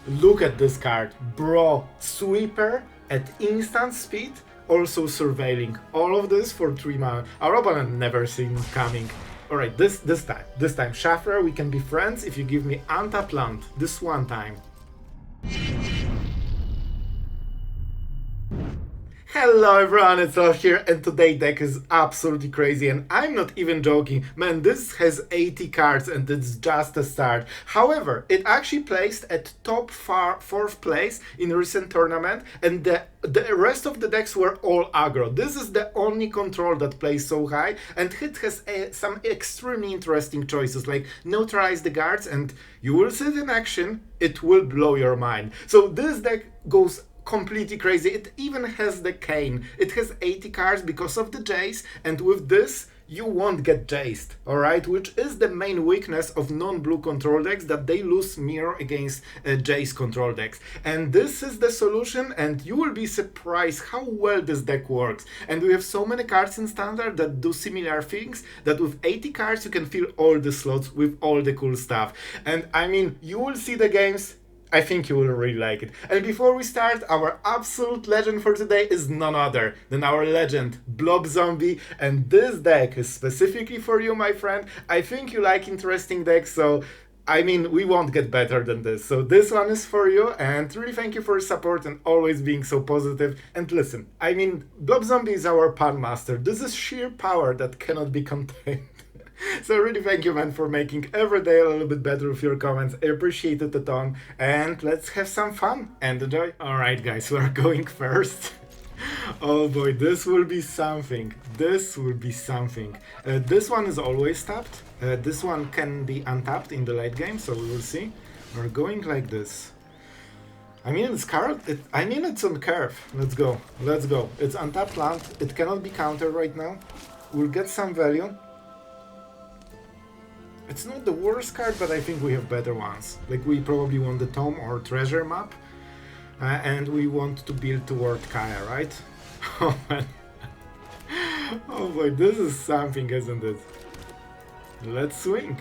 Look at this card. Bro, Sweeper at instant speed, also surveilling. All of this for 3 mana. Our opponent never seen coming. Alright, this time, Shuffler, we can be friends if you give me untapped land. This one time. Hello everyone, it's Sloth here, and today's deck is absolutely crazy, and I'm not even joking. Man, this has 80 cards and it's just a start. However, it actually placed at top 4th place in recent tournament, and the rest of the decks were all aggro. This is the only control that plays so high, and it has some extremely interesting choices like Neutralize the Guards, and you will see it in action, it will blow your mind. So this deck goes completely crazy. It even has the Cane. It has 80 cards because of the Jace, and with this you won't get Jaced, alright? Which is the main weakness of non-blue control decks, that they lose mirror against Jace control decks. And this is the solution, and you will be surprised how well this deck works. And we have so many cards in standard that do similar things, that with 80 cards you can fill all the slots with all the cool stuff. And I mean, you will see the games. I think you will really like it. And before we start, our absolute legend for today is none other than our legend, Blob Zombie, and this deck is specifically for you, my friend. I think you like interesting decks, so I mean, we won't get better than this. So this one is for you, and really thank you for your support and always being so positive. And listen, I mean, Blob Zombie is our pun master. This is sheer power that cannot be contained. So really thank you, man, for making every day a little bit better with your comments. I appreciate it a ton. And let's have some fun and enjoy. Alright guys, we're going first. Oh boy, this will be something. This will be something. This one is always tapped. This one can be untapped in the late game, so we will see. We're going like this. I mean, it's on curve. Let's go. Let's go. It's untapped land. It cannot be countered right now. We'll get some value. It's not the worst card, but I think we have better ones. Like, we probably want the Tome or Treasure map. And we want to build toward Kaya, right? Oh man. Oh boy, this is something, isn't it? Let's swing.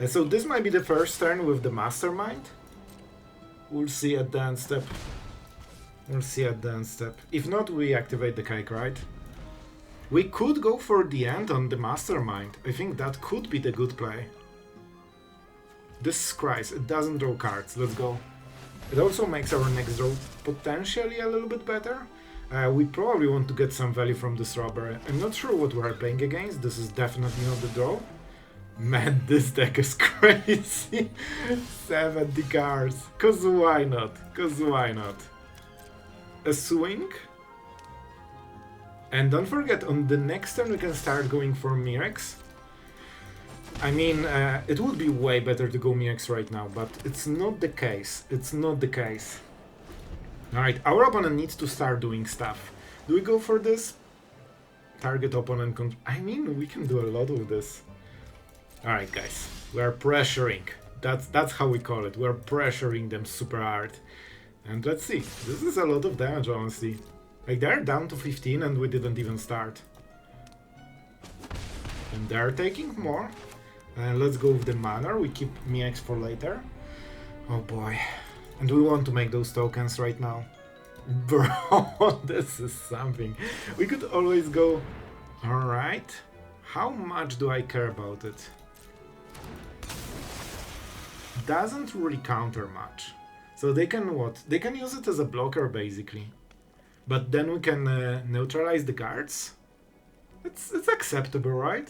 So this might be the first turn with the Mastermind. We'll see at the end step. We'll see at the end step. If not, we activate the Kike, right? We could go for the end on the Mastermind. I think that could be the good play. This Christ, it doesn't draw cards. Let's go. It also makes our next draw potentially a little bit better. We probably want to get some value from this robbery. I'm not sure what we're playing against. This is definitely not the draw. Man, this deck is crazy. 70 cards. Cause why not? Cause why not? A swing. And don't forget, on the next turn we can start going for Mirrex. I mean, it would be way better to go Mirrex right now, but it's not the case. It's not the case. Alright, our opponent needs to start doing stuff. Do we go for this? Target opponent I mean, we can do a lot with this. Alright guys, we are pressuring. That's how we call it. We're pressuring them super hard. And let's see. This is a lot of damage, honestly. Like, they're down to 15 and we didn't even start. And they're taking more. And let's go with the Manor. We keep Mirrex for later. Oh boy. And we want to make those tokens right now. Bro, this is something. We could always go... Alright. How much do I care about it? Doesn't really counter much. So they can what? They can use it as a blocker, basically. But then we can neutralize the guards. It's acceptable, right?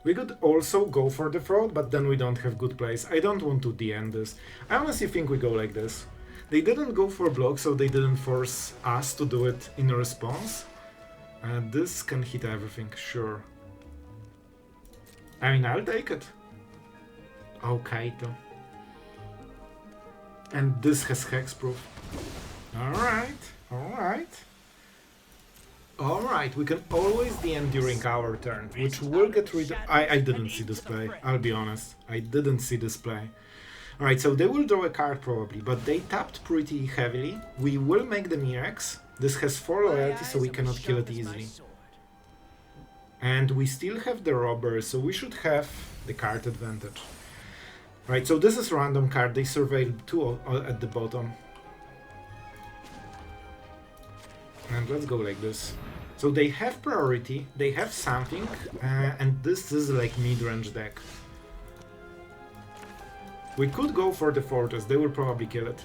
We could also go for the fraud, but then we don't have good plays. I don't want to DN this. I honestly think we go like this. They didn't go for block, so they didn't force us to do it in response. This can hit everything, sure. I mean, I'll take it. Okay, though. And this has hexproof. Alright, alright. Alright, we can always DN during our turn, which will get rid of... I didn't see this play, I'll be honest. I didn't see this play. Alright, so they will draw a card probably, but they tapped pretty heavily. We will make the Mirrex. This has 4 loyalty, so we cannot kill it easily. And we still have the robber, so we should have the card advantage. Right, so this is random card. They surveilled 2 at the bottom. And let's go like this. So they have priority, they have something, and this is like mid-range deck. We could go for the fortress, they will probably kill it.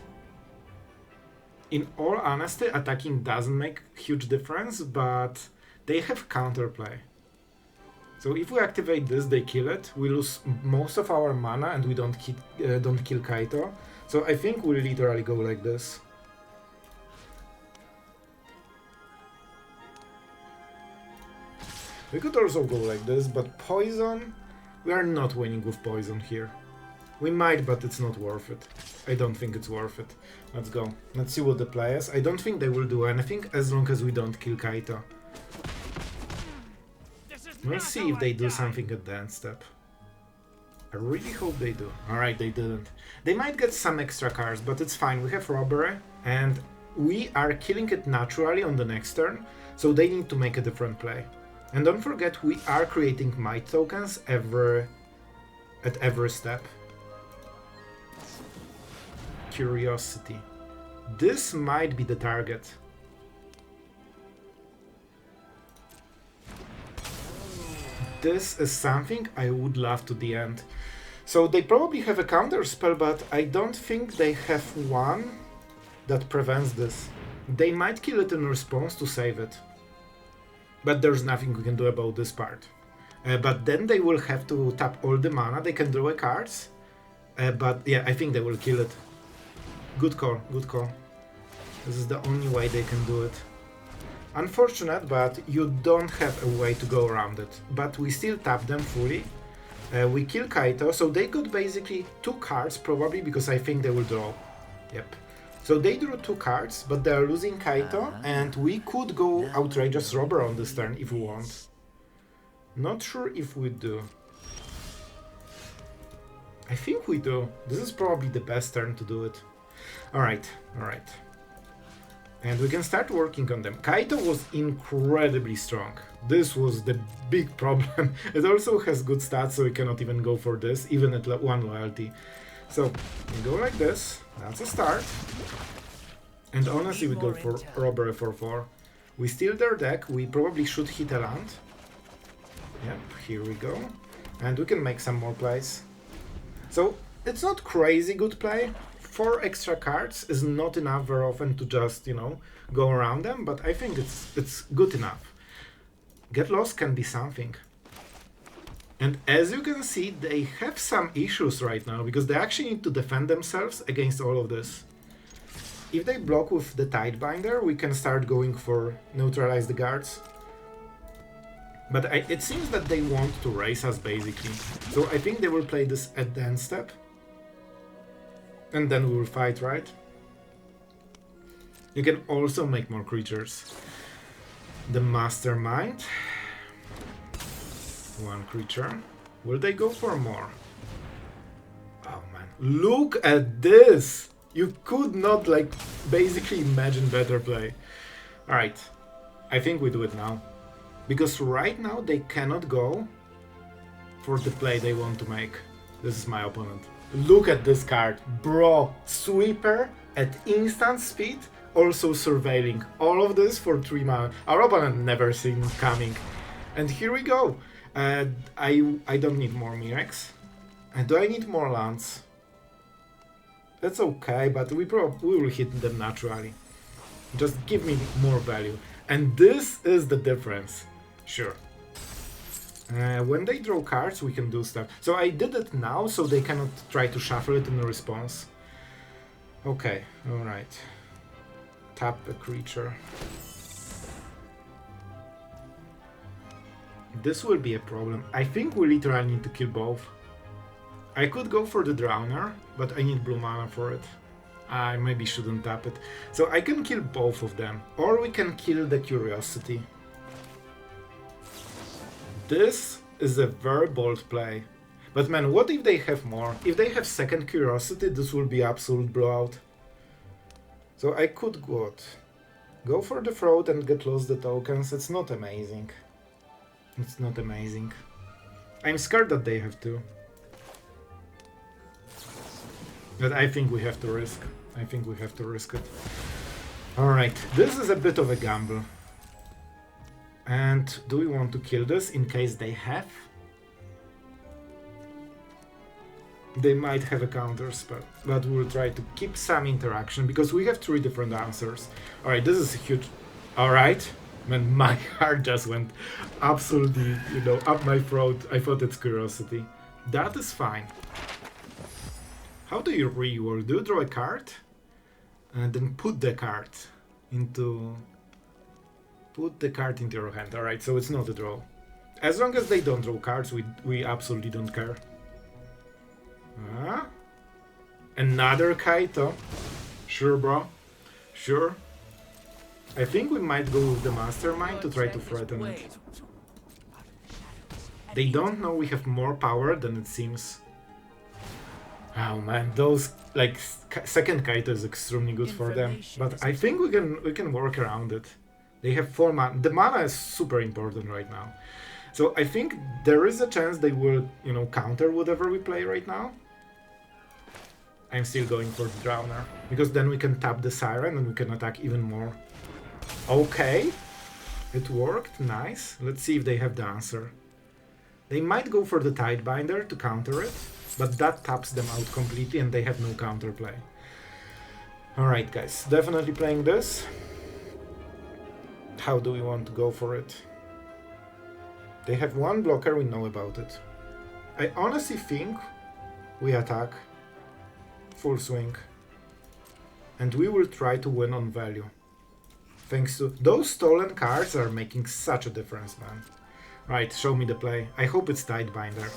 In all honesty, attacking doesn't make huge difference, but they have counterplay. So if we activate this, they kill it, we lose most of our mana and we don't kill Kaito. So I think we'll literally go like this. We could also go like this, but poison, we are not winning with poison here. We might, but it's not worth it. I don't think it's worth it. Let's go. Let's see what the play is. I don't think they will do anything as long as we don't kill Kaito. We'll see if they do something at the end step. I really hope they do. Alright, they didn't. They might get some extra cards, but it's fine. We have Robbery, and we are killing it naturally on the next turn, so they need to make a different play. And don't forget, we are creating might tokens at every step. Curiosity. This might be the target. This is something I would love to the end. So they probably have a counter spell, but I don't think they have one that prevents this. They might kill it in response to save it. But there's nothing we can do about this part. But then they will have to tap all the mana, they can draw cards. But yeah, I think they will kill it. Good call, good call. This is the only way they can do it. Unfortunate, but you don't have a way to go around it. But we still tap them fully. We kill Kaito, so they got basically 2 cards probably, because I think they will draw. Yep. So they drew 2 cards, but they are losing Kaito, and we could go Outrageous Robbery on this turn if we want. Not sure if we do. I think we do. This is probably the best turn to do it. Alright, alright. And we can start working on them. Kaito was incredibly strong. This was the big problem. It also has good stats, so we cannot even go for this, even at 1 loyalty. So, we go like this, that's a start. And honestly, we go for Robbery for 4. We steal their deck, we probably should hit a land. Yep, here we go. And we can make some more plays. So, it's not crazy good play. 4 extra cards is not enough very often to just, you know, go around them, but I think it's good enough. Get Lost can be something. And as you can see, they have some issues right now, because they actually need to defend themselves against all of this. If they block with the Tidebinder, we can start going for Neutralize the Guards. But it seems that they want to race us, basically. So I think they will play this at the end step. And then we will fight, right? You can also make more creatures. The Mastermind. 1 creature. Will they go for more? Oh man, look at this! You could not, like, basically imagine better play. Alright, I think we do it now. Because right now they cannot go for the play they want to make. This is my opponent. Look at this card, bro! Sweeper at instant speed, also surveilling. All of this for 3 mana. Our opponent never seen coming. And here we go. I don't need more Mirrex. Do I need more lands? That's okay, but we will hit them naturally. Just give me more value. And this is the difference. Sure. When they draw cards, we can do stuff. So I did it now, so they cannot try to shuffle it in response. Okay, alright. Tap a creature. This will be a problem. I think we literally need to kill both. I could go for the Drowner, but I need blue mana for it. I maybe shouldn't tap it. So I can kill both of them. Or we can kill the Curiosity. This is a very bold play. But man, what if they have more? If they have second Curiosity, this will be absolute blowout. So I could go for the throat and get lost the tokens. It's not amazing. It's not amazing. I'm scared that they have to. But I think we have to risk. I think we have to risk it. Alright, this is a bit of a gamble. And do we want to kill this in case they have? They might have a counter spell, but we'll try to keep some interaction because we have 3 different answers. Alright, this is a huge... Alright, man, my heart just went absolutely, you know, up my throat. I thought it's curiosity. That is fine. How do you rework? Do you draw a card? And then put the card into... Put the card into your hand. Alright, so it's not a draw. As long as they don't draw cards, we absolutely don't care. Another Kaito. Sure, bro. Sure. I think we might go with the Mastermind to try to threaten it. They don't know we have more power than it seems. Oh man, those like second Kaito is extremely good for them. But I think we can work around it. They have 4 mana. The mana is super important right now. So I think there is a chance they will, you know, counter whatever we play right now. I'm still going for the Drowner, because then we can tap the Siren and we can attack even more. Okay, it worked, nice. Let's see if they have the answer. They might go for the Tidebinder to counter it, but that taps them out completely and they have no counterplay. Alright guys, definitely playing this. How do we want to go for it? They have 1 blocker, we know about it. I honestly think we attack full swing and we will try to win on value. Thanks to those stolen cards are making such a difference, man. Right, show me the play. I hope it's Tidebinder.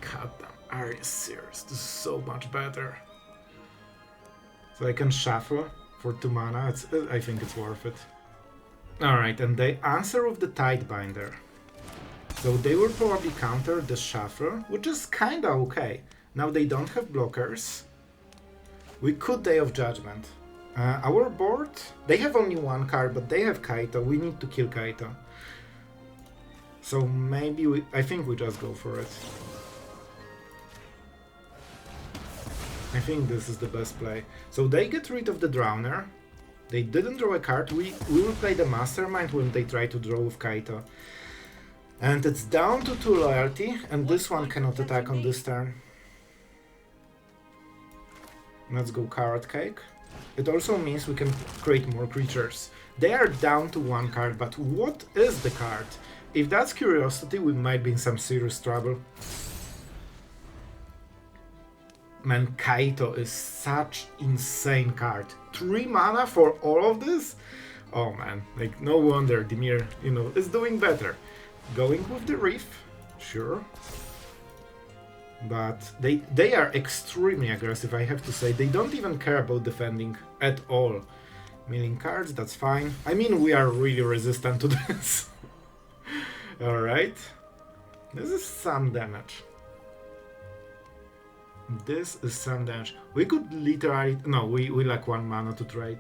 God damn, are you serious? This is so much better. So I can shuffle for 2 mana. I think it's worth it. Alright, and they answer with the Tidebinder. So they will probably counter the shuffle, which is kinda okay. Now they don't have blockers. We could Day of Judgment. Our board, they have only 1 card, but they have Kaito. We need to kill Kaito. So maybe I think we just go for it. I think this is the best play. So they get rid of the Drowner. They didn't draw a card. We will play the Mastermind when they try to draw with Kaito. And it's down to 2 loyalty, and this one cannot attack on this turn. Let's go Carrot Cake. It also means we can create more creatures. They are down to 1 card, but what is the card? If that's Curiosity, we might be in some serious trouble. Man, Kaito is such insane card. 3 mana for all of this? Oh man, like no wonder Dimir, you know, is doing better. Going with the Reef, sure. But they are extremely aggressive, I have to say. They don't even care about defending at all. Milling cards, that's fine. I mean, we are really resistant to this. Alright. This is some damage. This is some damage. We could literally... No, we lack 1 mana to trade.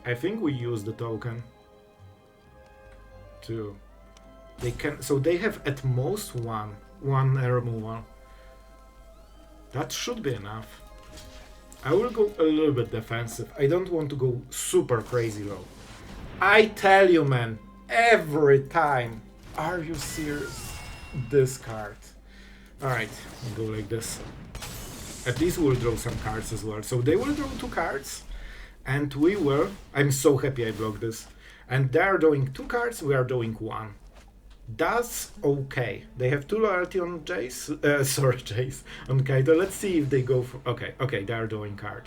I think we use the token. Two. They can... So they have at most one removal. That should be enough. I will go a little bit defensive. I don't want to go super crazy low. I tell you, man, every time. Are you serious? This card. Alright, we'll go like this. At least we'll draw some cards as well. So they will draw 2 cards. And we will... I'm so happy I blocked this. And they are drawing 2 cards, we are drawing 1. That's okay. They have 2 loyalty on Jace. Jace. On Kaito. Let's see if they go for... Okay, they are drawing card.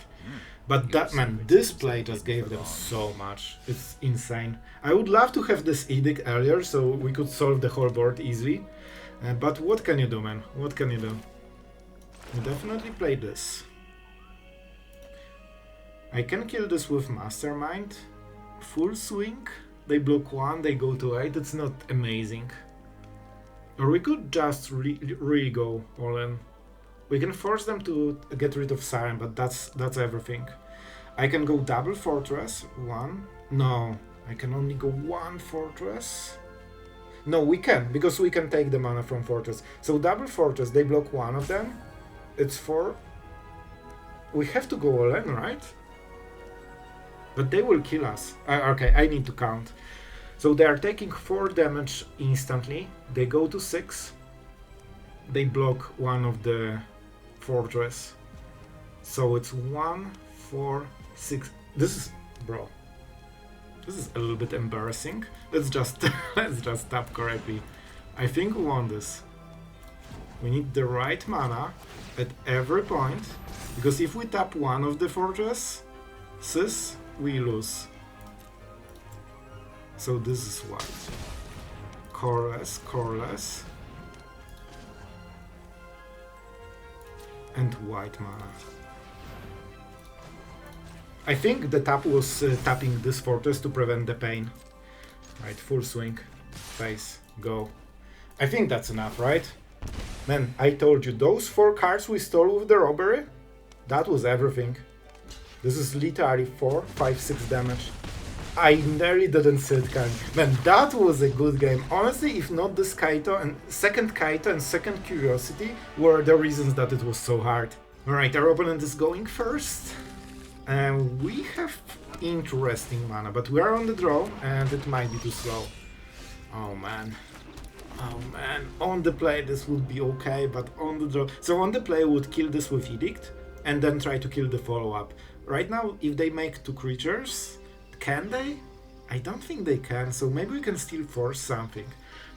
But that, man, this play just gave them so much. It's insane. I would love to have this Edict earlier, so we could solve the whole board easily. But what can you do, man? What can you do? You definitely play this. I can kill this with Mastermind. Full swing. They block 1, they go to 8. It's not amazing. Or we could just really go all in. We can force them to get rid of Siren, but that's everything. I can go double Fortress. 1. No, I can only go 1 Fortress. No, we can, because we can take the mana from Fortress. So double Fortress, they block one of them. It's 4. We have to go all in, right? But they will kill us. Okay, I need to count. So they are taking 4 damage instantly. They go to 6. They block one of the Fortress. So it's 1, 4, 6. This is... bro. This is a little bit embarrassing. Let's just tap correctly. I think we won this. We need the right mana at every point, because if we tap one of the fortresses, we lose. So this is what? Coreless, and white mana. I think the tap was tapping this fortress to prevent the pain. Right, full swing, face, go. I think that's enough, right? Man, I told you, those 4 cards we stole with the robbery, that was everything. This is literally 4, 5, 6 damage. I nearly didn't see it coming. Man, that was a good game. Honestly, if not this Kaito and second Curiosity were the reasons that it was so hard. Alright, our opponent is going first. And we have interesting mana, but we are on the draw and it might be too slow. Oh man. Oh man. On the play this would be okay, but on the draw... So on the play would kill this with Edict and then try to kill the follow-up. Right now, if they make 2 creatures, can they? I don't think they can, so maybe we can still force something.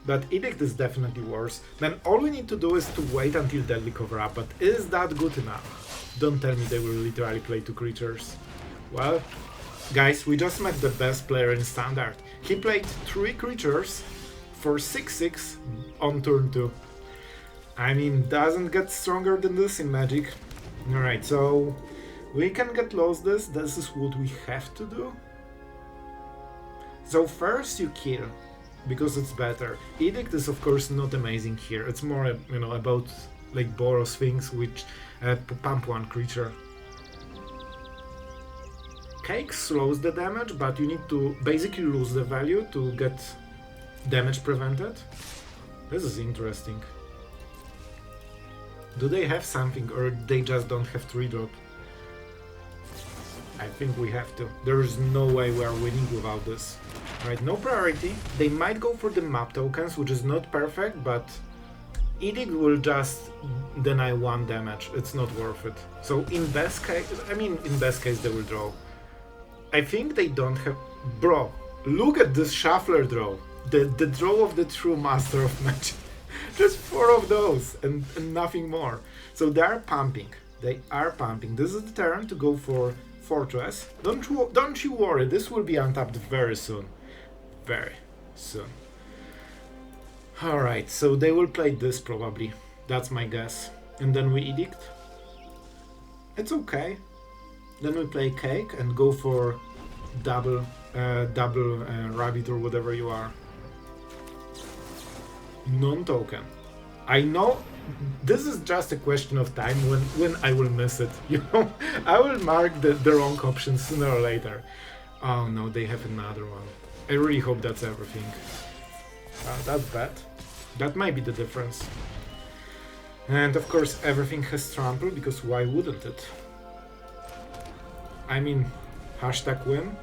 But Edict is definitely worse. Then all we need to do is to wait until Deadly Cover-Up, but is that good enough? Don't tell me they will literally play 2 creatures. Well, guys, we just met the best player in Standard. He played 3 creatures for 6/6 on turn 2. I mean, doesn't get stronger than this in Magic. Alright, so we can get lost this. This is what we have to do. So first you kill, because it's better. Edict is of course not amazing here. It's more, you know, about like Boros things which pump 1 creature. Cake slows the damage, but you need to basically lose the value to get damage prevented. This is interesting. Do they have something, or they just don't have 3-drop? I think we have to. There is no way we are winning without this. Right, no priority. They might go for the map tokens, which is not perfect, but Edict will just deny 1 damage. It's not worth it. So in best case, in best case they will draw. I think they don't have... Bro, look at this shuffler draw. The draw of the true master of magic. Just 4 of those and nothing more. So they are pumping. They are pumping. This is the turn to go for Fortress. Don't you worry, this will be untapped very soon. Very soon. Alright, so they will play this probably. That's my guess. And then we Edict. It's okay. Then we play Cake and go for double rabbit or whatever you are. Non-token. I know this is just a question of time when I will miss it. You know, I will mark the wrong option sooner or later. Oh no, they have another one. I really hope that's everything. That's bad. That might be the difference. And of course everything has trample, because why wouldn't it? I mean, #win.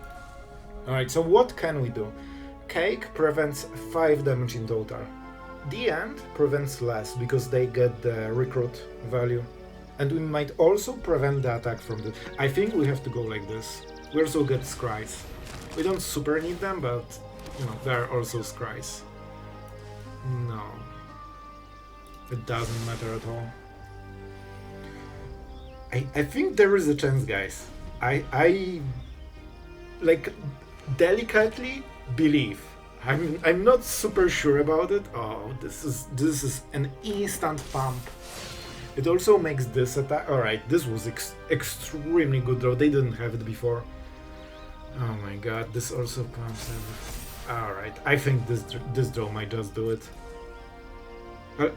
Alright, so what can we do? Cake prevents 5 damage in total. The End prevents less, because they get the recruit value. And we might also prevent the attack from the... I think we have to go like this. We also get Scries. We don't super need them, but, you know, there are also Scries. No. It doesn't matter at all. I think there is a chance, guys. I like delicately believe. I'm not super sure about it. Oh, this is an instant pump. It also makes this attack. Alright, this was extremely good draw. They didn't have it before. Oh my god, this also pumps everything. Alright, I think this draw might just do it.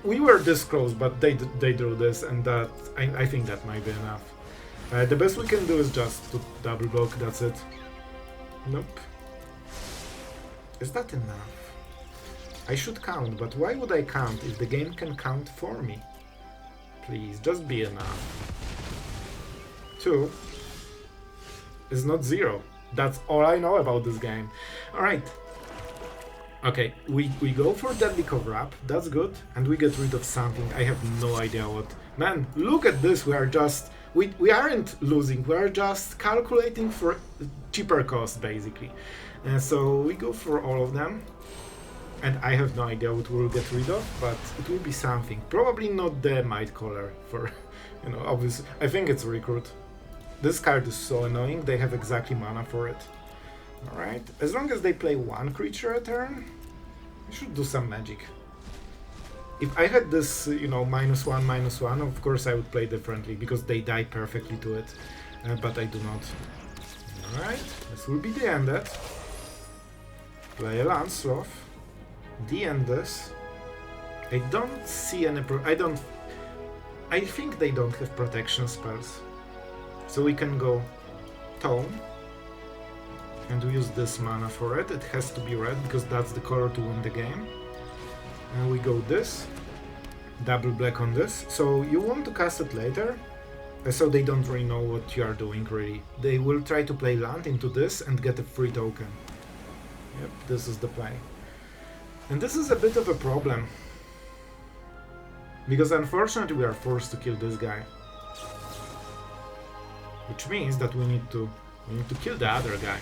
We were this close, but they drew this, and that I think that might be enough. The best we can do is just to double block, that's it. Nope. Is that enough? I should count, but why would I count if the game can count for me? Please, just be enough. 2 is not 0. That's all I know about this game. Alright. Okay, we go for Deadly Cover-Up, that's good, and we get rid of something, I have no idea what. Man, look at this, we are just, we aren't losing, we are just calculating for cheaper cost, basically. So we go for all of them, and I have no idea what we'll get rid of, but it will be something. Probably not the Might Caller, for, you know, obviously, I think it's Recruit. This card is so annoying, they have exactly mana for it. Alright, as long as they play 1 creature a turn, I should do some magic. If I had this, you know, -1/-1, of course I would play differently, because they die perfectly to it, but I do not. Alright, this will be the end that. Play a land Sloth. The end this. I don't see any I think they don't have protection spells. So we can go Tome. And we use this mana for it. It has to be red because that's the color to win the game. And we go this. Double black on this. So you want to cast it later. So they don't really know what you are doing really. They will try to play land into this and get a free token. Yep, this is the play. And this is a bit of a problem. Because unfortunately we are forced to kill this guy. Which means that we need to kill the other guy.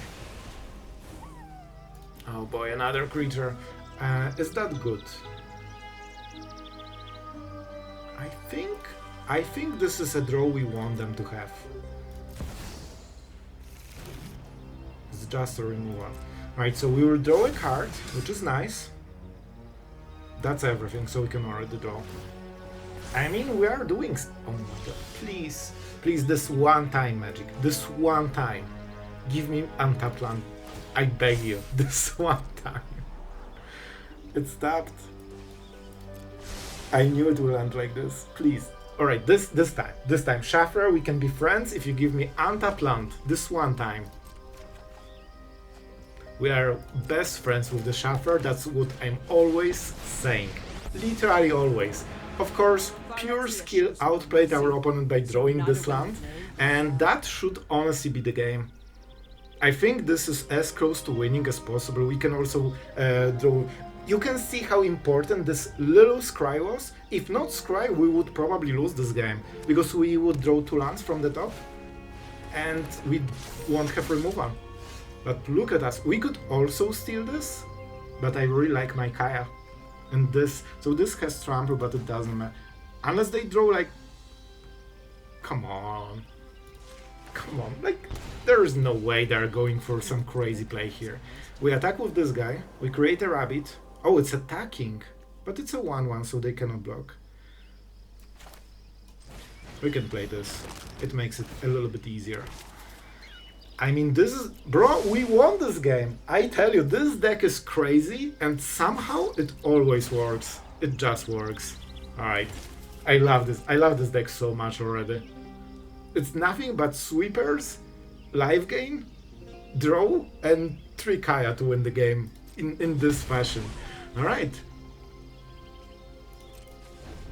Oh boy, another creature. Is that good? I think this is a draw we want them to have. It's just a removal. Right, so we will draw a card, which is nice. That's everything, so we can already draw. I mean, we are doing... Oh my god, please. Please, this one time, Magic. This one time. Give me untapped land. I beg you. This one time. It's tapped. I knew it will end like this. Please. Alright, this time. Shaffer, we can be friends if you give me untapped land. This one time. We are best friends with the Shaffer. That's what I'm always saying. Literally always. Of course, pure skill outplayed our opponent by drawing this land, and that should honestly be the game. I think this is as close to winning as possible. We can also draw... You can see how important this little scry was. If not scry, we would probably lose this game, because we would draw 2 lands from the top, and we won't have removal. But look at us, we could also steal this, but I really like my Kaya. And this, so this has trample, but it doesn't matter. Unless they draw like... Come on. Come on, like, there is no way they're going for some crazy play here. We attack with this guy, we create a rabbit. Oh, it's attacking, but it's a 1/1, so they cannot block. We can play this. It makes it a little bit easier. I mean, this is... Bro, we won this game! I tell you, this deck is crazy, and somehow it always works. It just works. Alright. I love this. I love this deck so much already. It's nothing but sweepers, live gain, draw, and 3 Kaya to win the game in this fashion. Alright.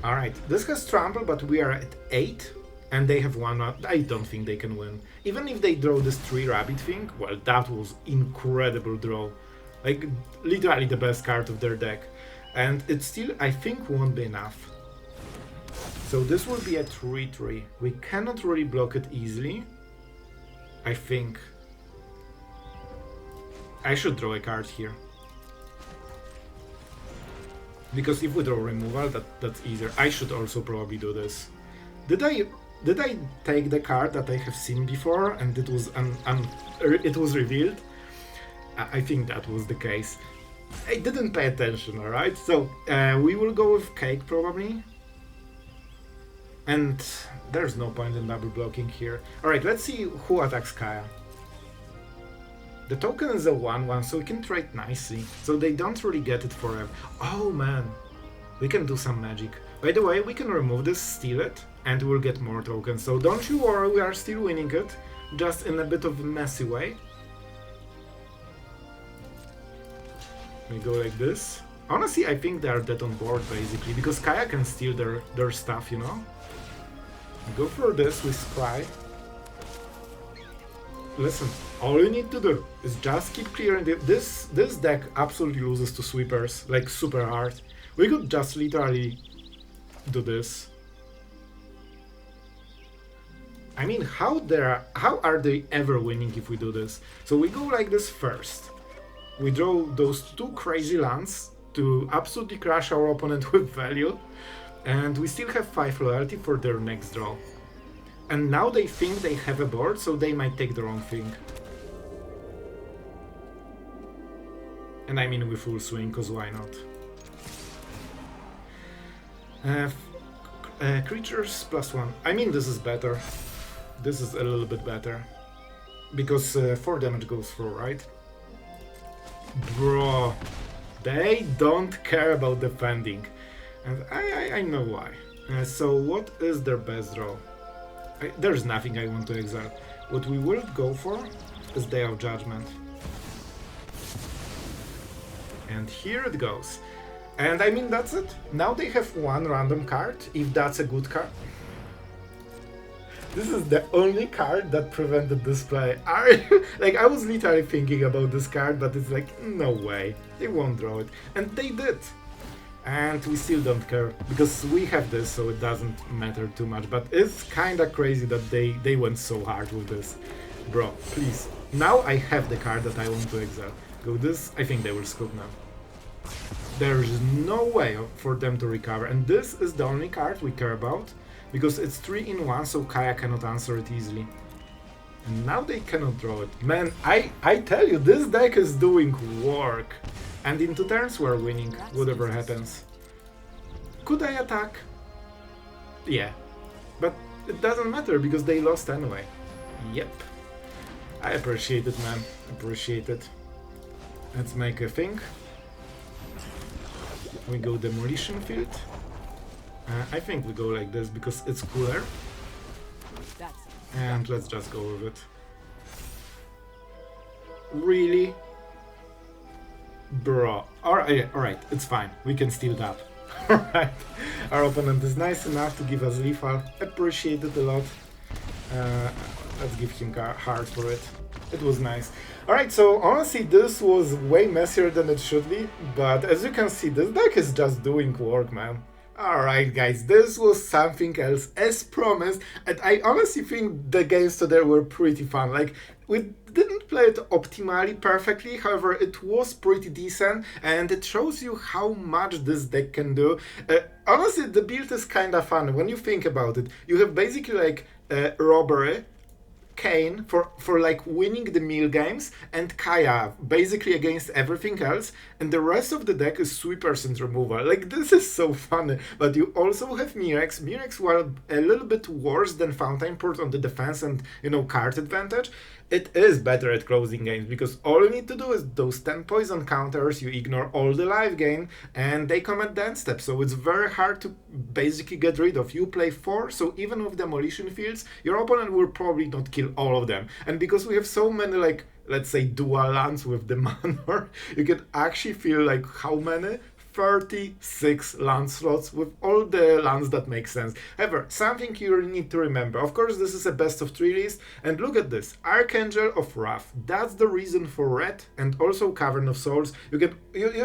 Alright, this has trample, but we are at 8. And they have 1. I don't think they can win. Even if they draw this 3 rabbit thing, well, that was incredible draw. Like, literally the best card of their deck. And it still, I think, won't be enough. So this will be a 3/3. We cannot really block it easily. I think. I should draw a card here. Because if we draw removal, that's easier. I should also probably do this. Did I take the card that I have seen before and it was revealed? I think that was the case. I didn't pay attention, alright? So we will go with Cake probably. And there's no point in double blocking here. Alright, let's see who attacks Kaya. The token is a 1/1, so we can trade nicely. So they don't really get it forever. Oh man, we can do some magic. By the way, we can remove this, steal it, and we'll get more tokens. So don't you worry, we are still winning it, just in a bit of a messy way. We go like this. Honestly, I think they are dead on board, basically, because Kaya can steal their stuff, you know? Go for this with Scry. Listen, all you need to do is just keep clearing this deck absolutely loses to sweepers, like super hard. We could just literally do this. I mean, how are they ever winning if we do this? So we go like this first. We draw those two crazy lands to absolutely crush our opponent with value, and we still have 5 loyalty for their next draw. And now they think they have a board, so they might take the wrong thing. And I mean with full swing, cause why not? Creatures +1. I mean this is better. This is a little bit better. Because 4 damage goes through, right? Bro, they don't care about defending. And I know why. So what is their best draw? There's nothing I want to exile. What we will go for is Day of Judgment. And here it goes. And I mean that's it. Now they have 1 random card, if that's a good card. This is the only card that prevented this play. Like, I was literally thinking about this card, but it's like, no way. They won't draw it. And they did. And we still don't care, because we have this, so it doesn't matter too much. But it's kinda crazy that they went so hard with this. Bro, please. Now I have the card that I want to exile. Go this, I think they will scoop now. There is no way for them to recover, and this is the only card we care about, because it's 3 in 1, so Kaya cannot answer it easily. And now they cannot draw it. Man, I tell you, this deck is doing work. And in 2 turns we're winning, whatever happens. Could I attack? Yeah. But it doesn't matter, because they lost anyway. Yep. I appreciate it, man. Appreciate it. Let's make a thing. We go Demolition Field. I think we go like this because it's cooler. And let's just go with it. Really? Bro. Alright, it's fine. We can steal that. Alright. Our opponent is nice enough to give us lethal. Appreciate it a lot. Let's give him hard for it. It was nice. Alright, so honestly this was way messier than it should be, but as you can see, this deck is just doing work, man. Alright guys, this was something else as promised, and I honestly think the games today were pretty fun. Like, we didn't play it optimally perfectly, however it was pretty decent, and it shows you how much this deck can do. Honestly, the build is kinda fun when you think about it. You have basically like Robbery, Kane for like winning the meal games, and Kaya basically against everything else, and the rest of the deck is sweepers and removal. Like, this is so funny. But you also have Mirrex. Mirrex, while a little bit worse than Fountain Port on the defense and, you know, card advantage, it is better at closing games, because all you need to do is those 10 poison counters, you ignore all the life gain, and they come at the end step, so it's very hard to basically get rid of. You play 4, so even with Demolition Fields, your opponent will probably not kill all of them. And because we have so many, like, let's say dual lands with the Manor, you can actually feel like how many? 36 land slots with all the lands that make sense. However, something you need to remember, of course this is a best of 3 list, and look at this, Archangel of Wrath, that's the reason for red, and also Cavern of Souls. You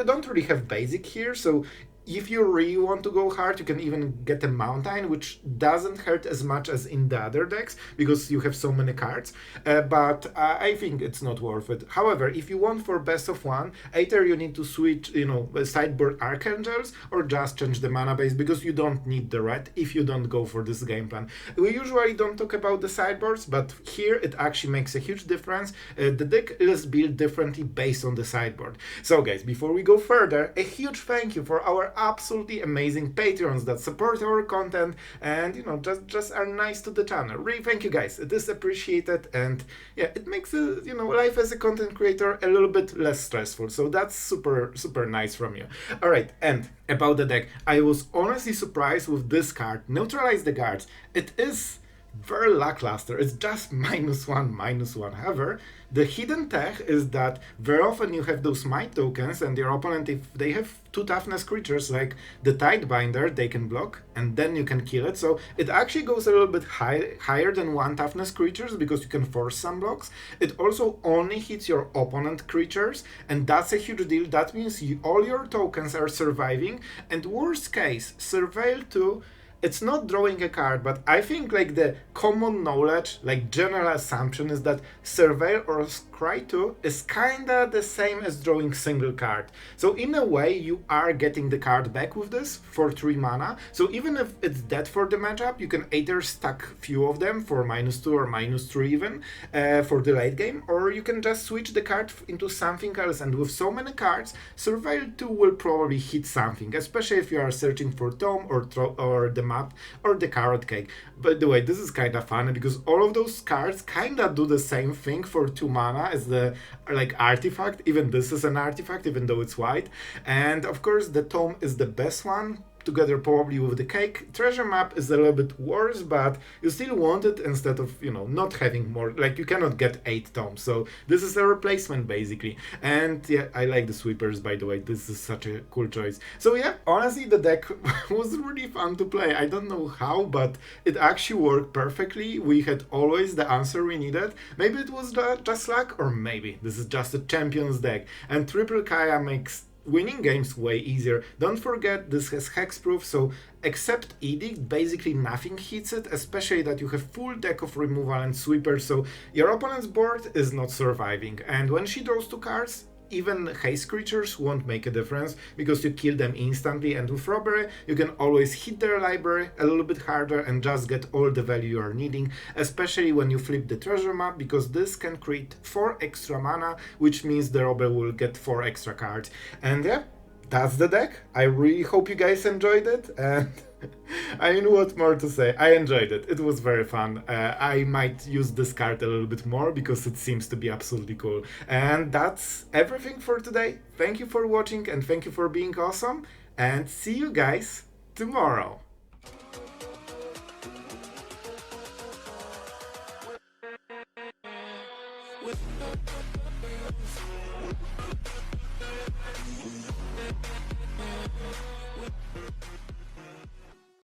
don't really have basic here, so if you really want to go hard, you can even get a Mountain, which doesn't hurt as much as in the other decks, because you have so many cards, but I think it's not worth it. However, if you want for best of 1, either you need to switch, you know, sideboard Archangels, or just change the mana base, because you don't need the red if you don't go for this game plan. We usually don't talk about the sideboards, but here it actually makes a huge difference. The deck is built differently based on the sideboard. So guys, before we go further, a huge thank you for our absolutely amazing patrons that support our content and, you know, just are nice to the channel. Really thank you guys, it is appreciated, and yeah, it makes you know, life as a content creator a little bit less stressful, so that's super nice from you. Alright, and about the deck, I was honestly surprised with this card, Neutralize the Guards. It is very lackluster. It's just -1, -1. However, the hidden tech is that very often you have those might tokens, and your opponent, if they have 2 toughness creatures like the Tidebinder, they can block, and then you can kill it. So it actually goes a little bit higher than 1 toughness creatures because you can force some blocks. It also only hits your opponent creatures, and that's a huge deal. That means all your tokens are surviving, and worst case, Surveil 2, it's not drawing a card, but I think like the common knowledge, like general assumption is that Surveil or Scry 2 is kinda the same as drawing single card. So in a way, you are getting the card back with this for 3 mana. So even if it's dead for the matchup, you can either stack few of them for -2 or -3 even for the late game, or you can just switch the card into something else. And with so many cards, Surveil 2 will probably hit something, especially if you are searching for Tome or the map or the Carrot Cake. By the way, this is kind of funny because all of those cards kind of do the same thing for 2 mana as the like artifact. Even this is an artifact, even though it's white. And of course, the Tome is the best one, together probably with the cake. Treasure map is a little bit worse, but you still want it instead of, not having more. Like, you cannot get 8 tomes, so this is a replacement basically. And yeah, I like the sweepers, by the way. This is such a cool choice. So yeah, honestly, the deck was really fun to play. I don't know how, but it actually worked perfectly. We had always the answer we needed. Maybe it was just luck, or maybe this is just a champion's deck. And Triple Kaya makes winning games way easier. Don't forget, this has hexproof, so except Edict, basically nothing hits it, especially that you have full deck of removal and sweeper, so your opponent's board is not surviving. And when she draws 2 cards, even haste creatures won't make a difference because you kill them instantly, and with robbery you can always hit their library a little bit harder and just get all the value you are needing, especially when you flip the treasure map, because this can create 4 extra mana, which means the robber will get 4 extra cards. And yeah, that's the deck. I really hope you guys enjoyed it, and I mean, what more to say? I enjoyed it. It was very fun. I might use this card a little bit more because it seems to be absolutely cool. And that's everything for today. Thank you for watching and thank you for being awesome. And see you guys tomorrow.